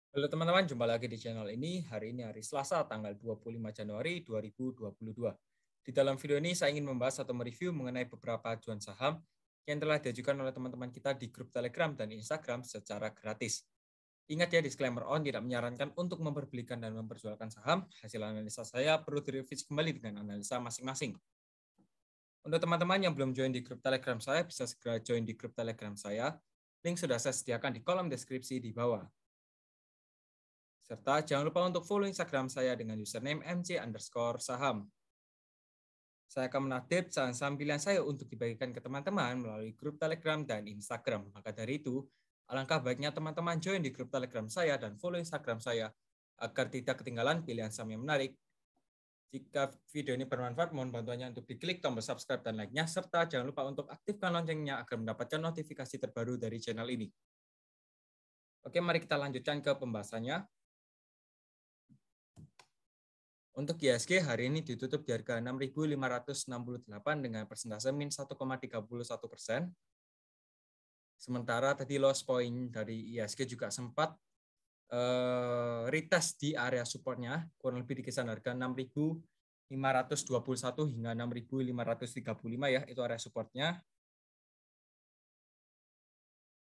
Halo teman-teman, jumpa lagi di channel ini. Hari ini hari Selasa, tanggal 25 Januari 2022. Di dalam video ini saya ingin membahas atau mereview mengenai beberapa ajuan saham yang telah diajukan oleh teman-teman kita di grup Telegram dan Instagram secara gratis. Ingat ya, disclaimer on tidak menyarankan untuk memperbelikan dan memperjualkan saham. Hasil analisa saya perlu direvisi kembali dengan analisa masing-masing. Untuk teman-teman yang belum join di grup Telegram saya, bisa segera join di grup Telegram saya. Link sudah saya sediakan di kolom deskripsi di bawah. Serta jangan lupa untuk follow Instagram saya dengan username mc_saham. Saya akan mengupdate saham-saham pilihan saya untuk dibagikan ke teman-teman melalui grup Telegram dan Instagram. Maka dari itu, alangkah baiknya teman-teman join di grup Telegram saya dan follow Instagram saya agar tidak ketinggalan pilihan saham yang menarik. Jika video ini bermanfaat, mohon bantuannya untuk diklik tombol subscribe dan like-nya, serta jangan lupa untuk aktifkan loncengnya agar mendapatkan notifikasi terbaru dari channel ini. Oke, mari kita lanjutkan ke pembahasannya. Untuk IHSG hari ini ditutup di harga 6.568 dengan persentase min 1,31%. Sementara tadi loss point dari IHSG juga sempat retest di area supportnya, kurang lebih di kisaran harga 6.521 hingga 6.535 ya, itu area supportnya.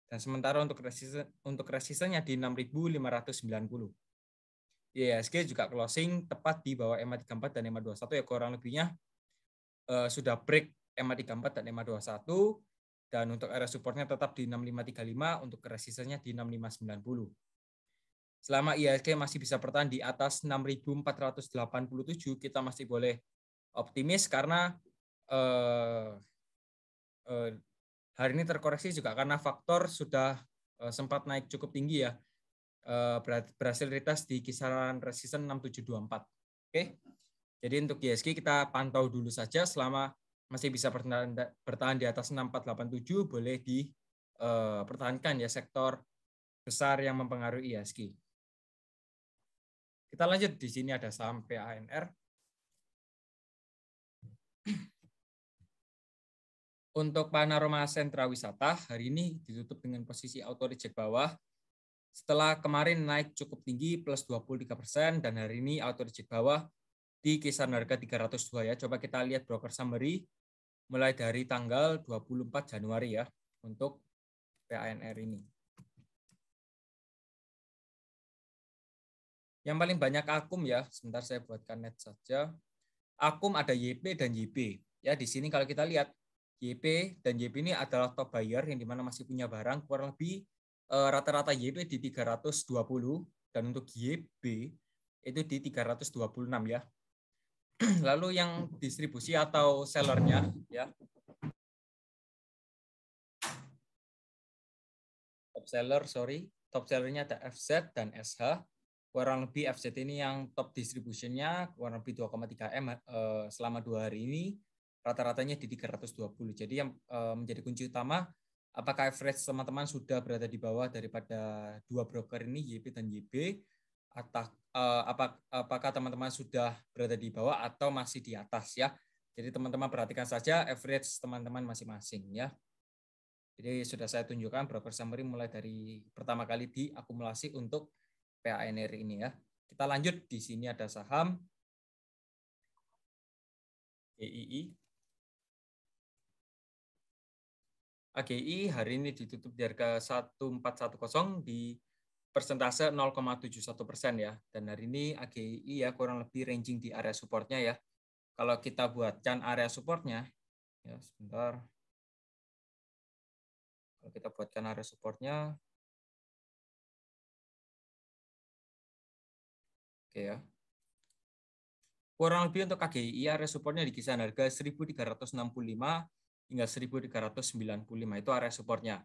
Dan sementara untuk resistennya di 6.590. IHSG juga closing tepat di bawah EMA34 dan EMA21 ya, kurang lebihnya sudah break EMA34 dan EMA21, dan untuk area supportnya tetap di 6535, untuk resistennya di 6590. Selama IHSG masih bisa bertahan di atas 6.487, kita masih boleh optimis karena hari ini terkoreksi juga karena faktor sudah sempat naik cukup tinggi ya, berhasil retest di kisaran resisten 6724. Oke. Jadi untuk IHSG kita pantau dulu saja, selama masih bisa bertahan di atas 6487, boleh dipertahankan ya sektor besar yang mempengaruhi IHSG. Kita lanjut, di sini ada saham PANR. Untuk Panorama Sentra Wisata hari ini ditutup dengan posisi auto reject bawah. Setelah kemarin naik cukup tinggi plus 23%, dan hari ini auto reject bawah di kisaran harga 302 ya. Coba kita lihat broker summary mulai dari tanggal 24 Januari ya untuk PANR ini. Yang paling banyak akum ya, sebentar saya buatkan net saja. Akum ada YP dan YB. Ya, di sini kalau kita lihat YP dan YB ini adalah top buyer yang dimana masih punya barang, kurang lebih rata-rata YP di 320 dan untuk YB itu di 326 ya. Lalu yang distribusi atau sellernya ya, top sellernya ada FZ dan SH. Kurang lebih FZ ini yang top distributionnya kurang lebih 2,3 M selama 2 hari ini, rata-ratanya di 320. Jadi yang menjadi kunci utama, apakah average teman-teman sudah berada di bawah daripada dua broker ini, YP dan YB, atau apakah teman-teman sudah berada di bawah atau masih di atas ya. Jadi teman-teman perhatikan saja average teman-teman masing-masing ya. Jadi sudah saya tunjukkan broker summary mulai dari pertama kali diakumulasi untuk PANR ini ya. Kita lanjut, di sini ada saham GII. AGI hari ini ditutup di harga 1410 di persentase 0,71% ya. Dan hari ini AGI ya kurang lebih ranging di area supportnya ya. Kalau kita buatkan area supportnya, ya sebentar. Kalau kita buatkan area supportnya, oke ya. Kurang lebih untuk KGI area supportnya di kisaran harga 1.365 hingga 1.395, itu area supportnya.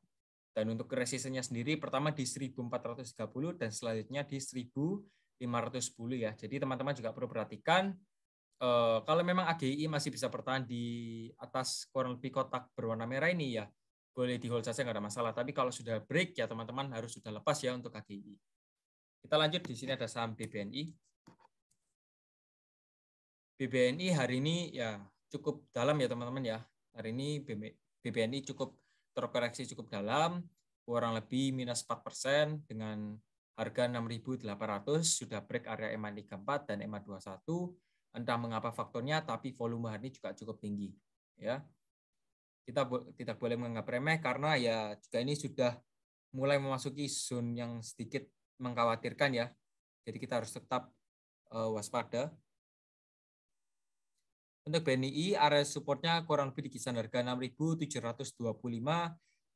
Dan untuk resistennya sendiri pertama di 1.430 dan selanjutnya di 1.510 ya. Jadi teman-teman juga perlu perhatikan kalau memang AGI masih bisa bertahan di atas kurang lebih kotak berwarna merah ini ya, boleh di hold saja, nggak ada masalah. Tapi kalau sudah break ya teman-teman harus sudah lepas ya untuk AGI. Kita lanjut, di sini ada saham BBNI. BBNI hari ini ya cukup dalam ya teman-teman ya. Hari ini BBNI cukup terkoreksi cukup dalam, kurang lebih minus 4% dengan harga 6.800 sudah break area EMA 34 dan EMA 21. Entah mengapa faktornya, tapi volume hari ini juga cukup tinggi. Ya, kita tidak boleh menganggap remeh karena ya juga ini sudah mulai memasuki zone yang sedikit mengkhawatirkan ya. Jadi kita harus tetap waspada. Untuk BNI, area supportnya kurang lebih di kisaran harga 6.725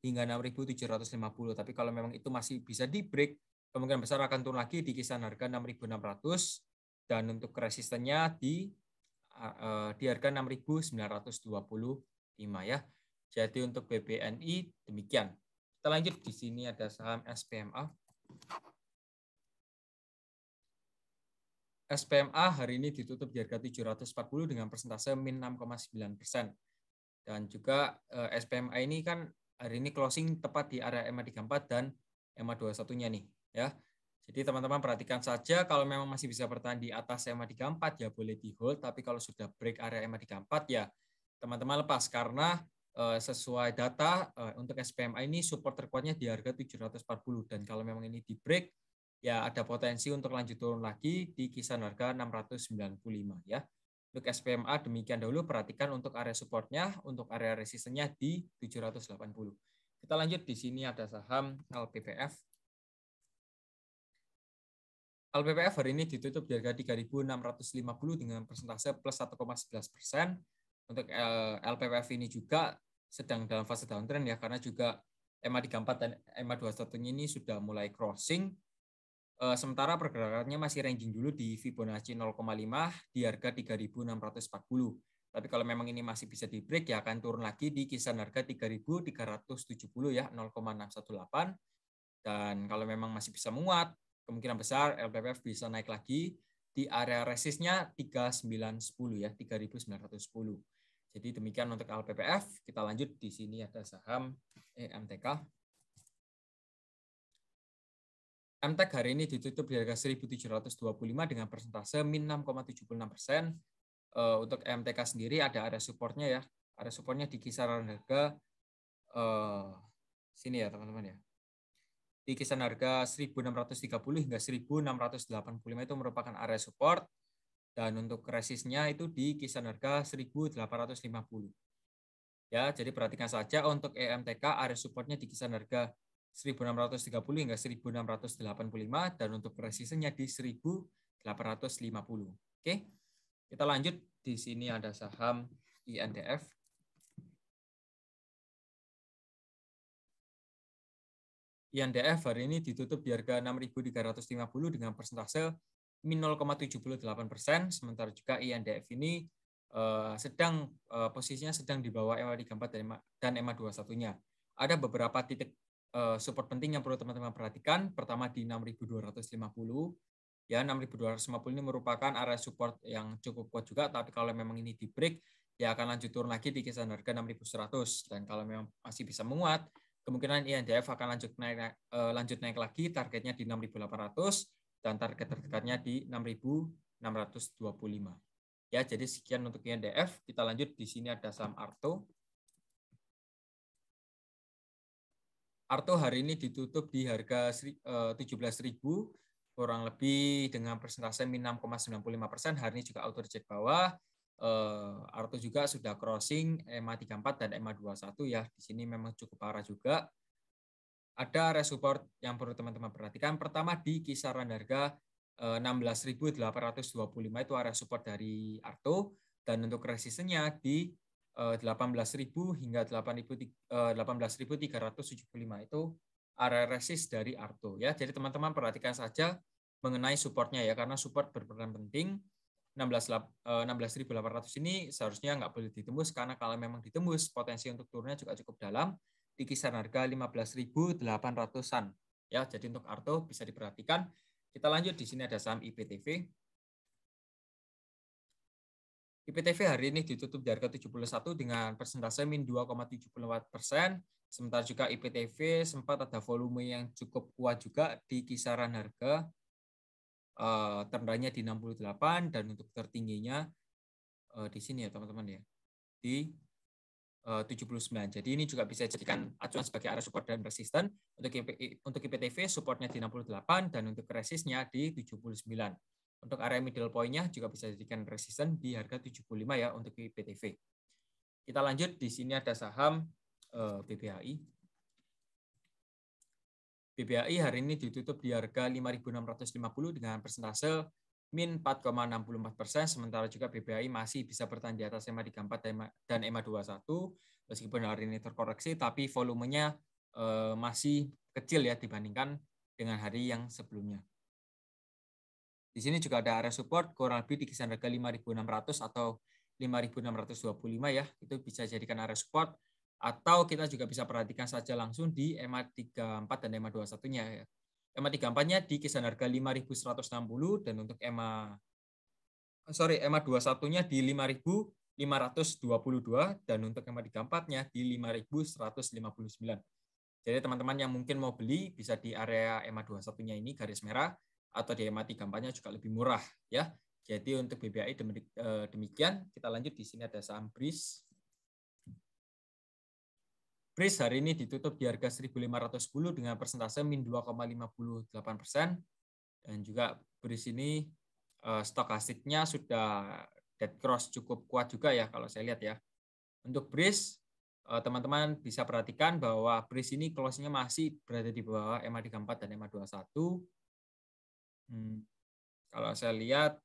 hingga 6.750. Tapi kalau memang itu masih bisa di break, kemungkinan besar akan turun lagi di kisaran harga 6.600 dan untuk resistennya di harga 6.925 ya. Jadi untuk BBNI demikian. Kita lanjut, di sini ada saham SPMA. SPMA hari ini ditutup di harga 740 dengan persentase min 6,9%. Dan juga SPMA ini kan hari ini closing tepat di area EMA 34 dan EMA 21-nya nih ya. Jadi teman-teman perhatikan saja, kalau memang masih bisa bertahan di atas EMA 34 ya boleh di hold, tapi kalau sudah break area EMA 34 ya teman-teman lepas, karena sesuai data untuk SPMA ini support terkuatnya di harga 740 dan kalau memang ini di break ya ada potensi untuk lanjut turun lagi di kisaran harga 695 ya. Untuk SPMA demikian dahulu, perhatikan untuk area supportnya, untuk area resistennya di 780. Kita lanjut, di sini ada saham LPPF. LPPF hari ini ditutup di harga 3.650 dengan persentase plus 1,11%. Untuk LPPF ini juga sedang dalam fase downtrend ya, karena juga EMA 34 dan EMA 21 ini sudah mulai crossing. Sementara pergerakannya masih ranging dulu di Fibonacci 0,5 di harga 3.640. Tapi kalau memang ini masih bisa di break ya akan turun lagi di kisaran harga 3.370 ya, 0,618. Dan kalau memang masih bisa menguat, kemungkinan besar LPPF bisa naik lagi di area resistnya 3910 ya, 3.910. Jadi demikian untuk LPPF. Kita lanjut, di sini ada saham EMTK. MTEK hari ini ditutup di harga 1.725 dengan persentase min 6,76%. Untuk MTK sendiri ada area supportnya ya. Area supportnya di kisaran harga sini ya teman-teman ya. Di kisaran harga 1.630 hingga 1.685 itu merupakan area support. Dan untuk resistnya itu di kisaran harga 1.850. Ya, jadi perhatikan saja untuk EMTK area supportnya di kisaran harga 1.630 hingga 1.685 dan untuk resistennya di 1.850. Oke. Kita lanjut, di sini ada saham INDF. INDF hari ini ditutup di harga 6.350 dengan persentase min 0,78%, sementara juga INDF ini sedang posisinya sedang di bawah EMA 34 dan EMA 21-nya. Ada beberapa titik support penting yang perlu teman-teman perhatikan. Pertama di 6.250. Ya, 6.250 ini merupakan area support yang cukup kuat juga, tapi kalau memang ini di break ya akan lanjut turun lagi di kisaran harga 6.100 dan kalau memang masih bisa menguat, kemungkinan INDF akan lanjut naik lagi, targetnya di 6.800 dan target terdekatnya di 6.625. Ya, jadi sekian untuk INDF. Kita lanjut, di sini ada saham Arto. Arto hari ini ditutup di harga 17.000 kurang lebih dengan persentase min 6,95%. Hari ini juga auto reject bawah. Arto juga sudah crossing EMA 34 dan EMA 21 ya. Di sini memang cukup parah juga. Ada area support yang perlu teman-teman perhatikan. Pertama di kisaran harga 16.825 itu area support dari Arto, dan untuk resistennya di 18.000 hingga 18.375 itu area resist dari Arto ya. Jadi teman-teman perhatikan saja mengenai supportnya ya, karena support berperan penting. 16.800 ini seharusnya nggak boleh ditembus, karena kalau memang ditembus potensi untuk turunnya juga cukup dalam di kisaran harga 15.800-an ya. Jadi untuk Arto bisa diperhatikan. Kita lanjut, di sini ada saham IPTV. IPTV hari ini ditutup di harga 71 dengan persentase min 2,74%. Sementara juga IPTV sempat ada volume yang cukup kuat juga di kisaran harga terendahnya di 68 dan untuk tertingginya di sini ya teman-teman ya, di 79. Jadi ini juga bisa dijadikan acuan sebagai area support dan resisten. Untuk IPTV supportnya di 68 dan untuk resistnya di 79. Untuk area middle point-nya juga bisa dijadikan resisten di harga 75 ya untuk IPTV. Kita lanjut, di sini ada saham BBHI. BBHI hari ini ditutup di harga 5.650 dengan persentase min 4,64%, sementara juga BBHI masih bisa bertahan di atas EMA 34 dan EMA 21, meskipun hari ini terkoreksi, tapi volumenya masih kecil ya dibandingkan dengan hari yang sebelumnya. Di sini juga ada area support kurang lebih di kisaran harga 5.600 atau 5.625 ya, itu bisa jadikan area support, atau kita juga bisa perhatikan saja langsung di EMA 34 dan EMA 21-nya ya. EMA 34-nya di kisaran harga 5.160 dan untuk EMA 21-nya di 5.522 dan untuk EMA 34-nya di 5.159. Jadi teman-teman yang mungkin mau beli bisa di area EMA 21-nya ini garis merah, atau di EMA 34-nya juga lebih murah ya. Jadi untuk BBHI demikian. Kita lanjut, di sini ada saham BRIS. BRIS hari ini ditutup di harga 1.510 dengan persentase min 2,58%, dan juga BRIS ini stokastiknya sudah dead cross cukup kuat juga ya kalau saya lihat ya. Untuk BRIS teman-teman bisa perhatikan bahwa BRIS ini closing-nya masih berada di bawah EMA 34 dan EMA 21. Kalau saya lihat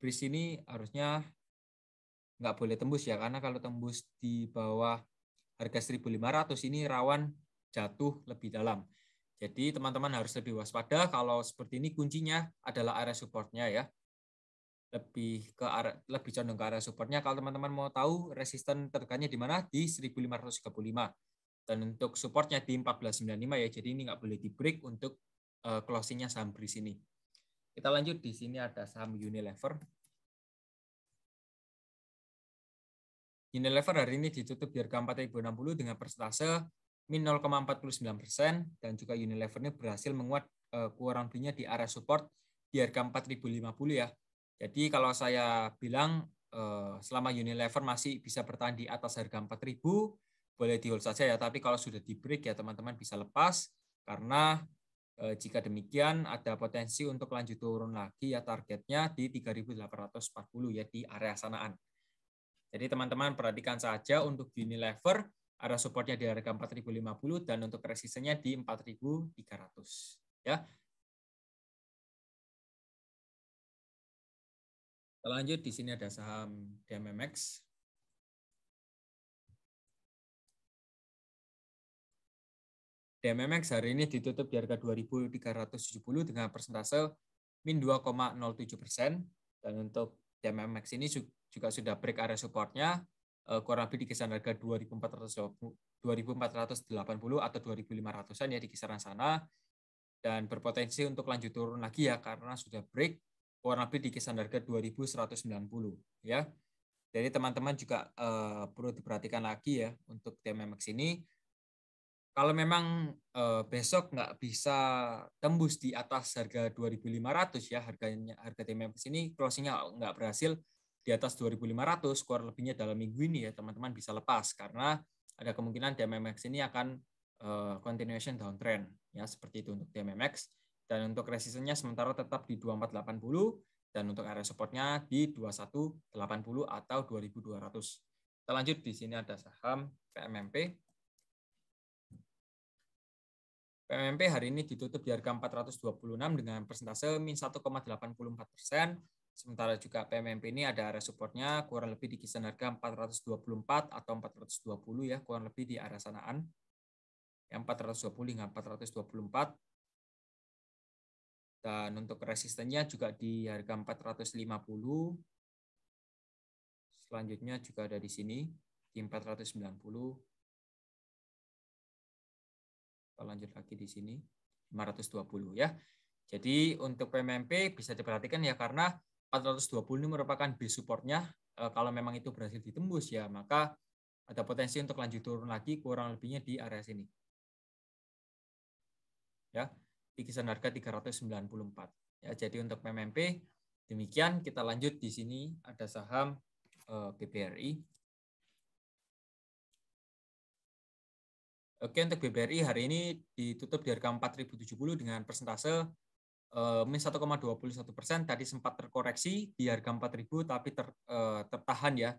BRIS ini harusnya nggak boleh tembus ya, karena kalau tembus di bawah harga 1.500 ini rawan jatuh lebih dalam. Jadi teman-teman harus lebih waspada. Kalau seperti ini kuncinya adalah area supportnya ya. Lebih condong ke area supportnya. Kalau teman-teman mau tahu resisten terdekatnya di mana, di 1.535. Dan untuk supportnya di 1495 ya. Jadi ini nggak boleh di break untuk closingnya saham BRIS ini. Kita lanjut, di sini ada saham Unilever. Unilever hari ini ditutup di harga 4.060 dengan persentase min 0,49%, dan juga Unilever ini berhasil menguat kurang lebihnya di area support di harga 4.050 ya. Jadi kalau saya bilang selama Unilever masih bisa bertahan di atas harga 4.000, boleh di hold saja ya. Tapi kalau sudah di break ya teman-teman bisa lepas, karena jika demikian ada potensi untuk lanjut turun lagi ya, targetnya di 3.840 ya, di area sanaan. Jadi teman-teman perhatikan saja untuk Unilever, area supportnya di harga 4.050 dan untuk resistennya di 4.300 ya. Kita lanjut, di sini ada saham DMMX. DMMX hari ini ditutup di harga 2.370 dengan persentase min 2,07%, dan untuk DMMX ini juga sudah break area supportnya kurang lebih di kisaran harga 2.480 atau 2.500-an ya, di kisaran sana, dan berpotensi untuk lanjut turun lagi ya, karena sudah break kurang lebih di kisaran harga 2.190 ya. Jadi teman-teman juga perlu diperhatikan lagi ya untuk DMMX ini. Kalau memang besok nggak bisa tembus di atas harga 2.500 ya, harga TMX ini closingnya nggak berhasil di atas 2.500, kurang lebihnya dalam minggu ini ya, teman-teman bisa lepas, karena ada kemungkinan TMX ini akan continuation downtrend ya, seperti itu untuk TMX. Dan untuk resistennya sementara tetap di 2480, dan untuk area supportnya di 2180 atau 2200. Kita lanjut, di sini ada saham PMMP. PMMP hari ini ditutup di harga 426 dengan persentase min 1,84%. Sementara juga PMMP ini ada area supportnya kurang lebih di kisaran harga 424 atau 420 ya, kurang lebih di area sanaan. Yang 420 hingga 424. Dan untuk resistennya juga di harga 450. Selanjutnya juga ada di sini di 490. Kita lanjut lagi di sini 520 ya. Jadi untuk PMMP bisa diperhatikan ya, karena 420 ini merupakan base supportnya. Kalau memang itu berhasil ditembus ya, maka ada potensi untuk lanjut turun lagi kurang lebihnya di area sini. Ya, di kisaran harga 394. Ya, jadi untuk PMMP demikian. Kita lanjut, di sini ada saham BBRI. Oke, untuk BBRI hari ini ditutup di harga 4.070 dengan persentase min 1,21%. Tadi sempat terkoreksi di harga 4.000 tapi tertahan ya.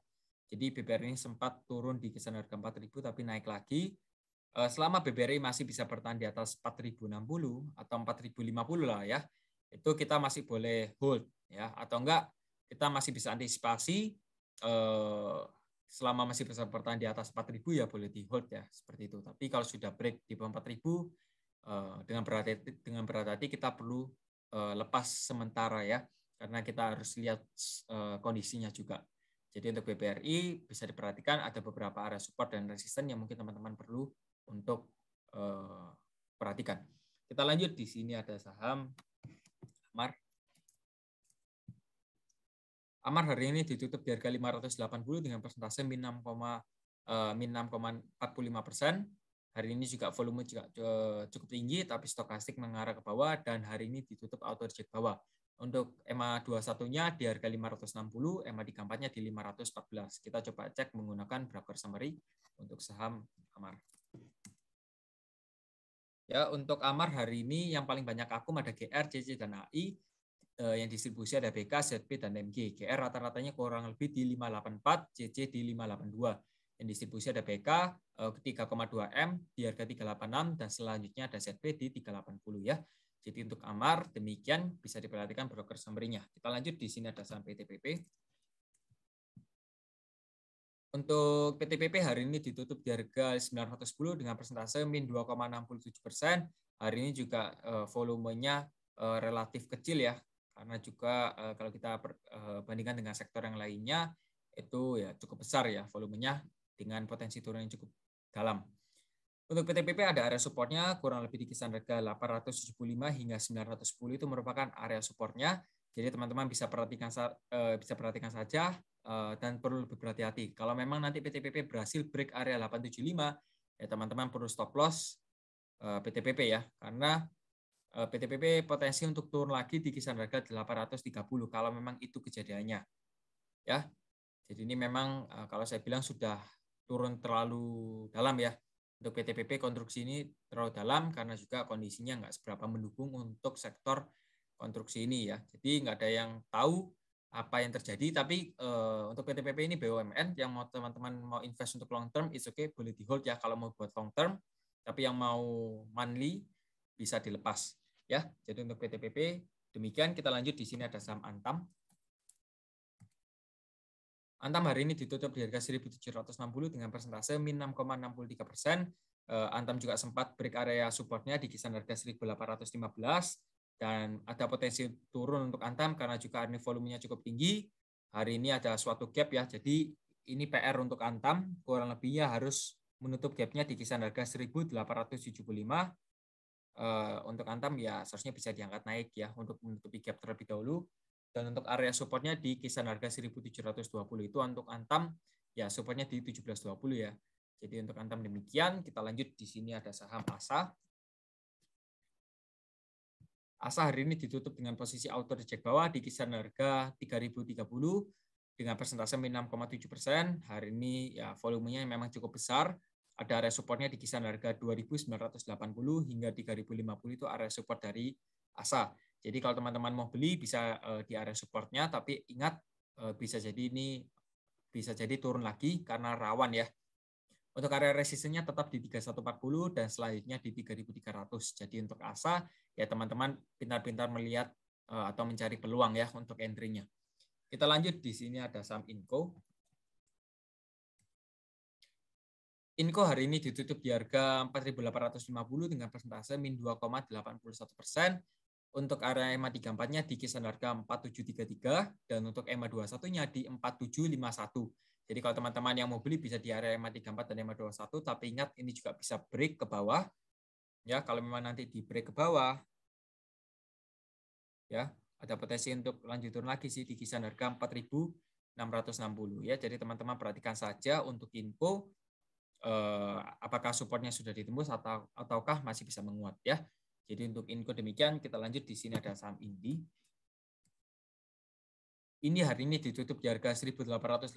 Jadi BBRI ini sempat turun di kisaran harga 4.000 tapi naik lagi. Selama BBRI masih bisa bertahan di atas 4.060 atau 4.050 lah ya, itu kita masih boleh hold ya, atau enggak kita masih bisa antisipasi selama masih bisa bertahan di atas 4.000 ya boleh di hold ya, seperti itu. Tapi kalau sudah break di bawah 4.000 dengan berhati-hati kita perlu lepas sementara ya, karena kita harus lihat kondisinya juga. Jadi untuk BBRI bisa diperhatikan ada beberapa area support dan resisten yang mungkin teman-teman perlu untuk perhatikan. Kita lanjut, di sini ada saham Amar. Amar hari ini ditutup di harga 580 dengan persentase min 6,45%. Hari ini juga volume juga cukup tinggi, tapi stokastik mengarah ke bawah dan hari ini ditutup auto reject bawah. Untuk EMA 21-nya di harga 560, EMA 34-nya di 514. Kita coba cek menggunakan broker summary untuk saham Amar. Ya, untuk Amar hari ini yang paling banyak akum ada GR, CC, dan AI. Yang distribusi ada BK, ZP, dan MG. GR rata-ratanya kurang lebih di 584, CC di 582. Yang distribusi ada BK 3,2 M di harga 386 dan selanjutnya ada ZP di 380 ya. Jadi untuk Amar demikian, bisa diperhatikan broker summary-nya. Kita lanjut, di sini ada saham PTPP. Untuk PTPP hari ini ditutup di harga 910 dengan persentase min 2,67%. Hari ini juga volumenya relatif kecil ya, karena juga kalau kita bandingkan dengan sektor yang lainnya itu ya cukup besar ya volumenya dengan potensi turun yang cukup dalam. Untuk PTPP ada area supportnya kurang lebih di kisaran harga 875 hingga 910, itu merupakan area supportnya. Jadi teman-teman bisa perhatikan saja dan perlu lebih berhati-hati. Kalau memang nanti PTPP berhasil break area 875, ya teman-teman perlu stop loss PTPP ya, karena PTPP potensi untuk turun lagi di kisaran harga 830 kalau memang itu kejadiannya. Ya. Jadi ini memang kalau saya bilang sudah turun terlalu dalam ya. Untuk PTPP konstruksi ini terlalu dalam karena juga kondisinya nggak seberapa mendukung untuk sektor konstruksi ini ya. Jadi nggak ada yang tahu apa yang terjadi, tapi untuk PTPP ini BUMN yang mau teman-teman mau invest untuk long term, it's okay, boleh di hold ya kalau mau buat long term, tapi yang mau monthly bisa dilepas ya. Jadi untuk PTPP demikian. Kita lanjut, di sini ada saham Antam. Antam hari ini ditutup di harga 1.760 dengan persentase min 6,63%. Antam juga sempat break area supportnya di kisaran harga 1.815 dan ada potensi turun untuk Antam karena juga ini volumenya cukup tinggi. Hari ini ada suatu gap ya, jadi ini PR untuk Antam, kurang lebihnya harus menutup gapnya di kisaran harga 1.875. Untuk Antam ya seharusnya bisa diangkat naik ya untuk menutupi gap terlebih dahulu. Dan untuk area supportnya di kisaran harga 1.720 itu untuk Antam ya supportnya di 1720 ya. Jadi untuk Antam demikian. Kita lanjut, di sini ada saham ASA. ASA hari ini ditutup dengan posisi auto reject bawah di kisaran harga 3.030 dengan persentase min 6,7%. Hari ini ya volumenya memang cukup besar. Ada area supportnya di kisaran harga 2.980 hingga 3.050 itu area support dari ASA. Jadi kalau teman-teman mau beli bisa di area supportnya, tapi ingat bisa jadi turun lagi karena rawan ya. Untuk area resistennya tetap di 3140 dan selanjutnya di 3300. Jadi untuk ASA ya teman-teman pintar-pintar melihat atau mencari peluang ya untuk entry-nya. Kita lanjut, di sini ada saham Inco. Inco hari ini ditutup di harga 4.850 dengan persentase min 2,81%. Untuk area EMA 34-nya di kisaran harga 4733 dan untuk EMA 21-nya di 4751. Jadi kalau teman-teman yang mau beli bisa di area EMA 34 dan EMA 21, tapi ingat ini juga bisa break ke bawah. Ya, kalau memang nanti di break ke bawah ya, ada potensi untuk lanjut turun lagi sih di kisaran harga 4.660 ya. Jadi teman-teman perhatikan saja untuk Inco apakah supportnya sudah ditembus ataukah masih bisa menguat ya. Jadi untuk Inco demikian. Kita lanjut, di sini ada saham Indi. Ini hari ini ditutup di harga 1.885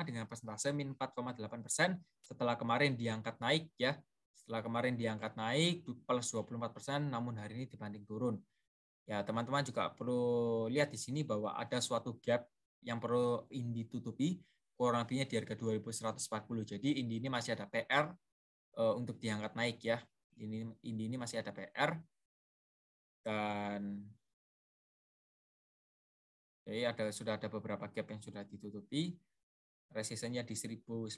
dengan persentase min 4,8% setelah kemarin diangkat naik ya Setelah kemarin diangkat naik plus 24%, namun hari ini dibanting turun. Ya, teman-teman juga perlu lihat di sini bahwa ada suatu gap yang perlu Indi tutupi, kurang lebihnya di harga 2140. Jadi Indi ini masih ada PR untuk diangkat naik ya. Indi ini masih ada PR, dan jadi sudah ada beberapa gap yang sudah ditutupi. Resistennya di 1995,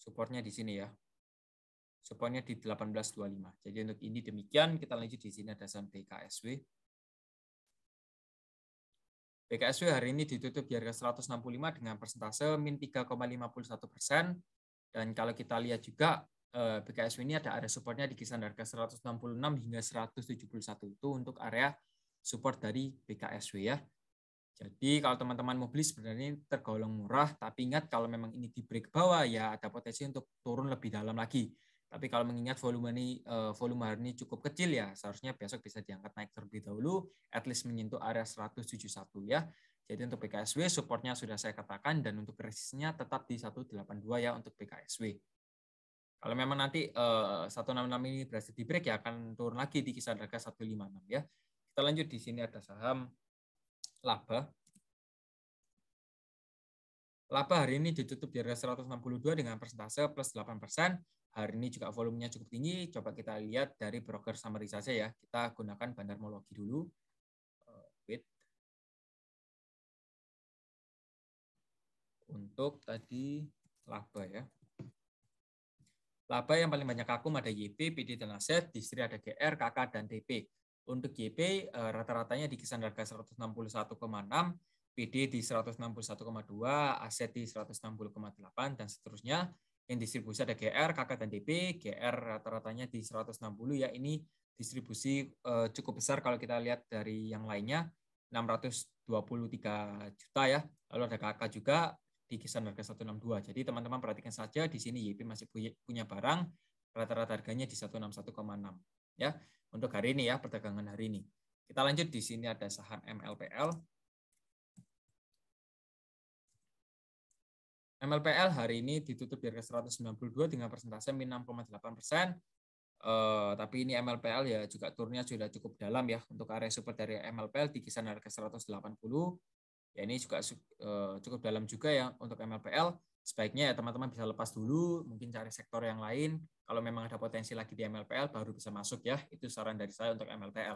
supportnya di sini ya. Supportnya di 1825. Jadi untuk ini demikian, kita lanjut di sini ada saham BKSW. BKSW hari ini ditutup di harga 165 dengan persentase min 3,51%. Dan kalau kita lihat juga BKSW ini ada area supportnya di kisaran harga 166 hingga 171, itu untuk area support dari BKSW ya. Jadi kalau teman-teman mau beli sebenarnya tergolong murah, tapi ingat kalau memang ini di break bawah ya ada potensi untuk turun lebih dalam lagi. Tapi kalau mengingat volume hari ini cukup kecil ya, seharusnya besok bisa diangkat naik terlebih dahulu, at least menyentuh area 171 ya. Jadi untuk BKSW supportnya sudah saya katakan, dan untuk resistnya tetap di 182 ya untuk BKSW. Kalau memang nanti 166 ini berhasil di break ya akan turun lagi di kisaran harga 156 ya. Kita lanjut di sini ada saham Laba. Laba hari ini ditutup di harga 162 dengan persentase plus 8%. Hari ini juga volumenya cukup tinggi. Coba kita lihat dari broker summary saja ya. Kita gunakan Bandarmologi dulu. Wait. Untuk tadi laba ya. Laba yang paling banyak akum ada YP, PD dan Aset, distri ada GR, KK, dan TP. Untuk YP rata-ratanya di kisaran harga 161,6, PD di 161,2, aset di 160,8, dan seterusnya. Yang distribusi ada GR, KK, dan TP. GR rata-ratanya di 160 ya. Ini distribusi cukup besar kalau kita lihat dari yang lainnya, 623 juta ya. Lalu ada KK juga di kisaran harga 162. Jadi teman-teman perhatikan saja di sini YP masih punya barang, rata-rata harganya di 161,6 ya. Untuk hari ini ya, perdagangan hari ini. Kita lanjut di sini ada saham MLPL. MLPL hari ini ditutup di harga 192 dengan persentase min 6,8%. Tapi ini MLPL ya juga turunnya sudah cukup dalam ya. Untuk area support dari MLPL di kisaran harga 180. Ya ini juga cukup dalam juga ya untuk MLPL. Sebaiknya ya teman-teman bisa lepas dulu, mungkin cari sektor yang lain. Kalau memang ada potensi lagi di MLPL baru bisa masuk ya. Itu saran dari saya untuk MLPL.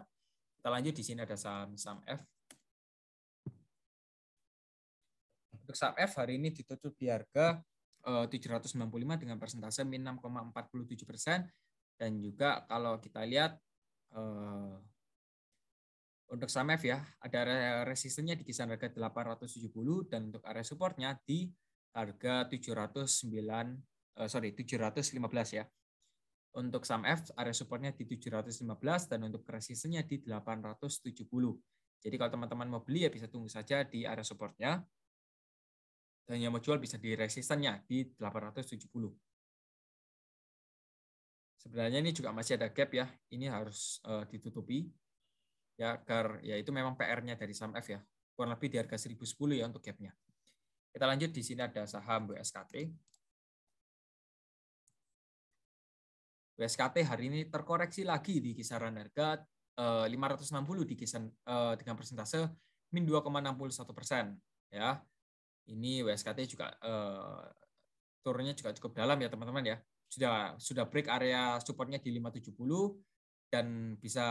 Kita lanjut di sini ada saham F. Untuk saham F hari ini ditutup di harga 795 dengan persentase min 6,47%. Dan juga kalau kita lihat untuk saham F ya, ada resistennya di kisaran harga 870 dan untuk area supportnya di harga 715 ya. Untuk saham F, area supportnya di 715 dan untuk resistennya di 870. Jadi kalau teman-teman mau beli ya bisa tunggu saja di area supportnya. Dan yang mau jual bisa di resistennya di 870. Sebenarnya ini juga masih ada gap ya. Ini harus ditutupi. Ya, agar ya itu memang PR-nya dari saham F ya. Kurang lebih di harga 1010 ya untuk gap-nya. Kita lanjut di sini ada saham WSKT. WSKT hari ini terkoreksi lagi di kisaran harga 560 di kisaran dengan persentase min 2,61% ya. Ini WSKT juga turunnya juga cukup dalam ya teman-teman ya. Sudah break area supportnya di 570 dan bisa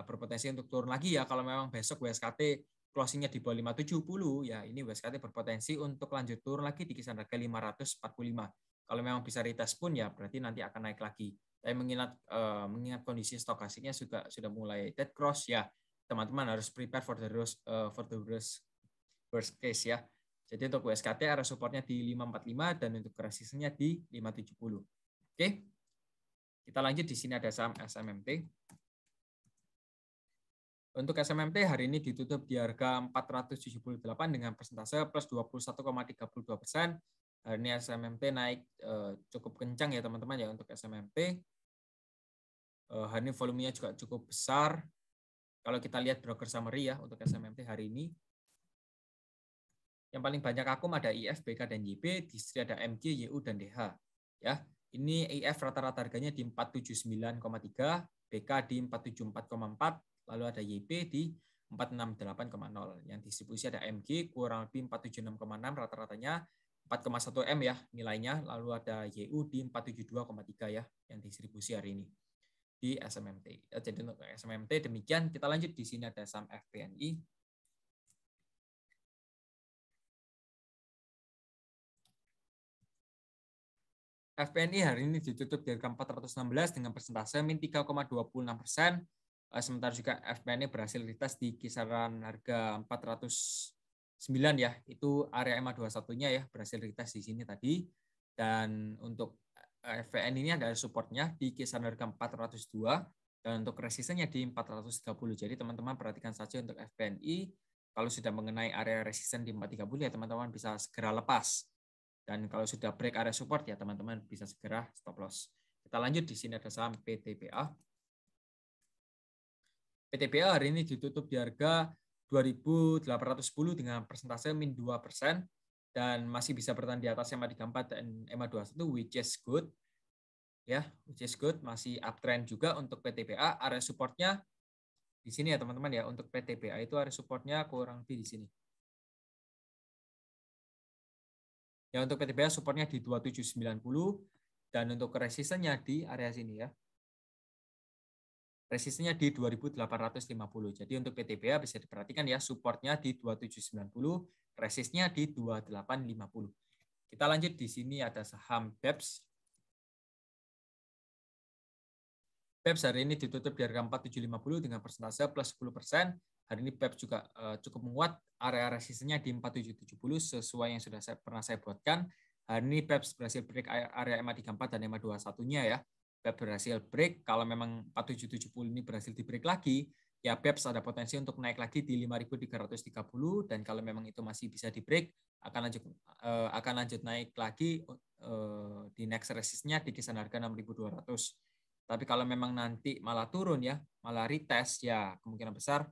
berpotensi untuk turun lagi ya kalau memang besok WSKT closingnya di bawah 570 ya, ini WSKT berpotensi untuk lanjut turun lagi di kisaran harga 545. Kalau memang bisa retest pun ya berarti nanti akan naik lagi. Tapi mengingat kondisi stokastiknya sudah mulai dead cross ya, teman-teman harus prepare for the worst case ya. Jadi untuk WSKT area supportnya di 545 dan untuk resistennya di 570. Oke. Kita lanjut di sini ada saham SMMT. Untuk SMMT hari ini ditutup di harga 478 dengan persentase plus 21,32%. Hari ini SMMT naik cukup kencang ya teman-teman ya untuk SMMT. Hari ini volumenya juga cukup besar. Kalau kita lihat broker summary ya untuk SMMT hari ini. Yang paling banyak akum ada IF, BK, dan YB, distri ada MG, YU, dan DH. Ya, ini IF rata-rata harganya di 479,3, BK di 474,4, lalu ada YP di 468,0. Yang distribusi ada MG kurang lebih 476,6, rata-ratanya 4,1 M ya nilainya, lalu ada YU di 472,3 ya yang distribusi hari ini di SMMT. Jadi untuk SMMT demikian, kita lanjut di sini ada saham FPNI. FPNI hari ini ditutup di harga 416 dengan persentase min 3,26%. Sementara juga FPNI berhasil retest di kisaran harga 409 ya. Itu area EMA 21-nya ya, berhasil retest di sini tadi. Dan untuk FPNI ini ada supportnya di kisaran harga 402 dan untuk resistennya di 430. Jadi teman-teman perhatikan saja untuk FPNI, kalau sudah mengenai area resisten di 430 ya teman-teman bisa segera lepas. Dan kalau sudah break area support ya teman-teman bisa segera stop loss. Kita lanjut, di sini ada saham PTPA. PTPA hari ini ditutup di harga 2.810 dengan persentase min 2% dan masih bisa bertahan di atas EMA 34 dan EMA 21, which is good. Ya, which is good, masih uptrend juga untuk PTPA. Area supportnya di sini ya teman-teman ya. Untuk PTPA itu area supportnya kurang lebih di sini. Ya, untuk PTPA supportnya di 2790 dan untuk resistennya di area sini ya. Resistennya di 2850. Jadi untuk PTPA bisa diperhatikan ya, supportnya di 2790, resistnya di 2850. Kita lanjut, di sini ada saham BEPS. BEPS hari ini ditutup di harga 4750 dengan persentase plus 10%. Hari ini BEPS juga cukup menguat, area resistennya di 4770 sesuai yang sudah pernah saya buatkan. Hari ini BEPS berhasil break area EMA 34 dan EMA 21-nya ya. BEPS berhasil break, kalau memang 4770 ini berhasil di break lagi, ya BEPS ada potensi untuk naik lagi di 5.330, dan kalau memang itu masih bisa di break, akan lanjut naik lagi di next resistnya di kisaran harga 6.200. Tapi kalau memang nanti malah turun ya, malah retest ya, kemungkinan besar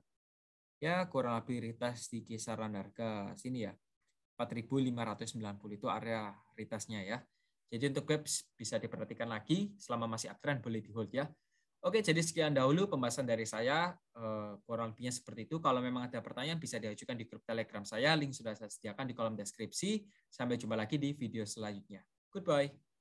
ya kurang lebih retest di kisaran harga sini ya, 4.590 itu area retestnya ya. Jadi untuk BEPS bisa diperhatikan lagi, selama masih uptrend boleh di hold ya. Oke, jadi sekian dahulu pembahasan dari saya, kurang lebihnya seperti itu. Kalau memang ada pertanyaan bisa diajukan di grup Telegram saya, link sudah saya sediakan di kolom deskripsi. Sampai jumpa lagi di video selanjutnya. Goodbye.